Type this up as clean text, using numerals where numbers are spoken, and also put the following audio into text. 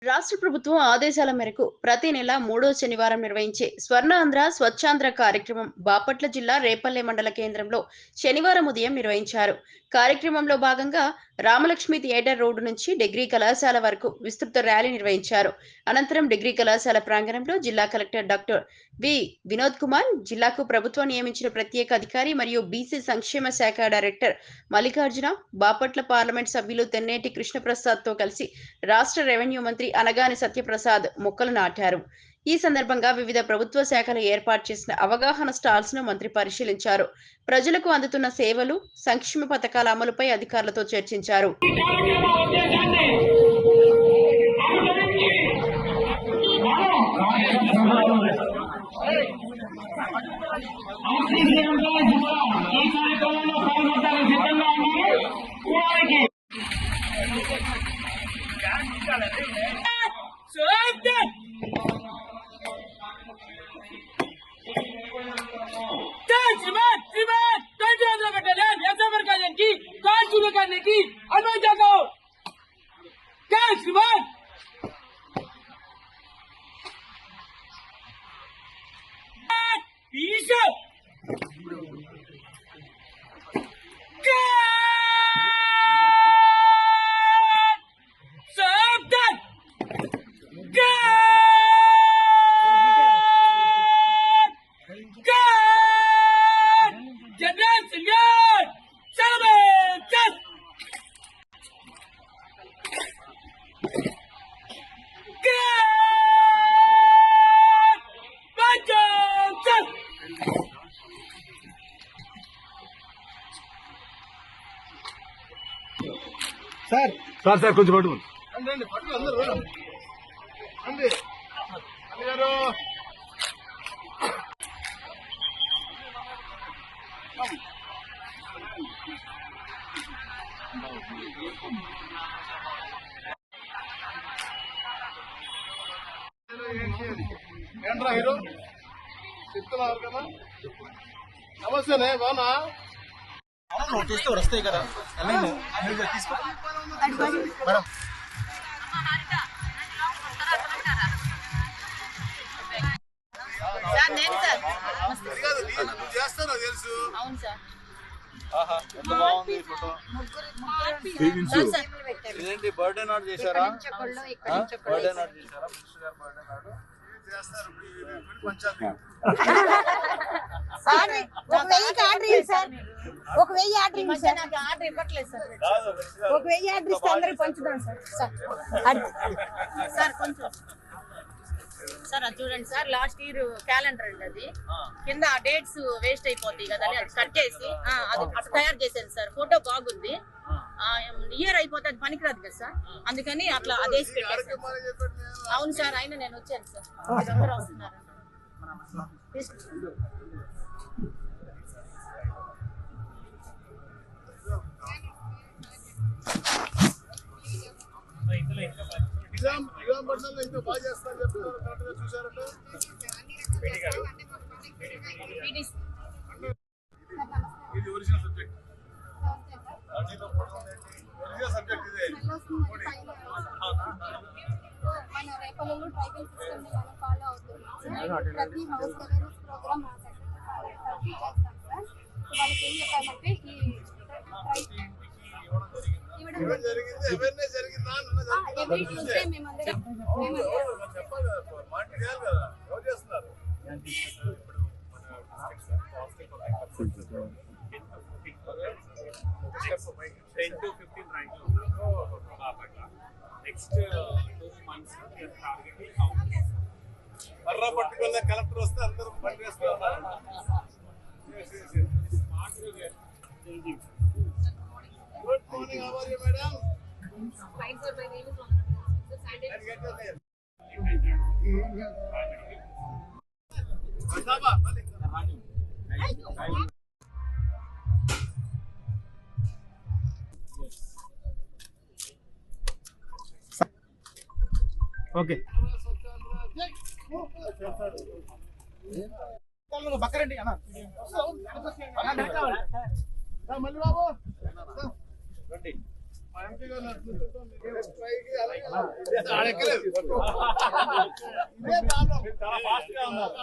రాష్ట్ర ప్రభుత్వం ఆదేశాల మేరకు ప్రతి నెల మూడో శనివారం నిర్వహించే స్వర్ణాంధ్ర స్వచ్ఛాంధ్ర కార్యక్రమం బాపట్ల జిల్లా రేపల్లె మండల కేంద్రంలో శనివారం ఉదయం నిర్వహించారు. కార్యక్రమంలో భాగంగా రామలక్ష్మి థియేటర్ రోడ్డు నుంచి డిగ్రీ కళాశాల వరకు విస్తృత ర్యాలీ నిర్వహించారు. అనంతరం డిగ్రీ కళాశాల ప్రాంగణంలో జిల్లా collector doctor V Vinod Kumar, జిల్లాకు ప్రభుత్వం నియమించిన ప్రత్యేక అధికారి మరియు బీసీ సంక్షేమ శాఖ డైరెక్టర్ మల్లికార్జున, బాపట్ల పార్లమెంట్ సభ్యులు తెన్నేటి కృష్ణప్రసాద్ తో కలిసి రాష్ట్ర రెవెన్యూ మంత్రి అనగాని సత్యప్రసాద్ మొక్కలు నాటారు. ఈ సందర్భంగా వివిధ ప్రభుత్వ శాఖలు ఏర్పాటు చేసిన అవగాహన స్టాల్స్ ను మంత్రి పరిశీలించారు. ప్రజలకు అందుతున్న సేవలు, సంక్షేమ పథకాల అమలుపై అధికారులతో చర్చించారు. సార్ కొంచెం పట్టు ఏంట్రా హీరో చెప్తున్నారు కదా. నమస్తేనే బాగున్నా చూస్తే వస్తాయి కదా తీసుకో మేడం. చేస్తాను తెలుసు. అవును సార్. ఎంత బాగుంది ఫోటో. ఇదేంటి బర్త్డే నాట్ చేశారా? బర్త్డే నాట్ చేశారా? మినిస్టర్ గారు బర్త్డే నాట్ చేస్తారు. ఒక 1000 ఆర్డర్ ఇవ్వండి సార్. నాకు ఆర్డర్ ఇవ్వట్లేదు సార్. ఒక 1000 ఆర్డర్ ఇస్తే అందరికి పంచుదాం సార్. సార్ కొంచెం సార్ అది చూడండి సార్, లాస్ట్ ఇయర్ క్యాలెండర్ అండి, అది కింద ఆ డేట్స్ వేస్ట్ అయిపోతాయి కదా అని అది కట్ చేసి అది అట్లా తయారు చేశాను సార్. ఫోటో బాగుంది, ఇయర్ అయిపోతే అది పనికిరాదు కదా సార్, అందుకని అట్లా అదేసి పెట్టేసాను. అవును సార్, అయినా నేను వచ్చాను సార్, అందరూ వస్తున్నారు. ఇంకా బాగా చేస్తాను చెప్తున్నారు. కరెక్ట్ గా చూసారంట. ఇది ఒరిజినల్ సబ్జెక్ట్. ఒరిజినల్ సబ్జెక్ట్ ఇదే. మన రేపల్లెలో ట్రైబల్ సిస్టమ్ ని మనం ఫాలో అవుతున్నాం. ప్రతి హౌస్ అవేర్నెస్ ప్రోగ్రామ్ మా సెక్రటరీ చేస్తాం సార్. వాళ్ళకి ఏం చెప్పామంటే మర్రా పట్టుకున్న కలెక్టర్ వస్తే అందరూ బండి వేస్తున్నారు. Good morning, how are you madam? Fine sir, my name is okay బక్కరండి అన్న మళ్ళీ బాబు రండి. చాలా ఫాస్ట్ గా ఉన్నారు.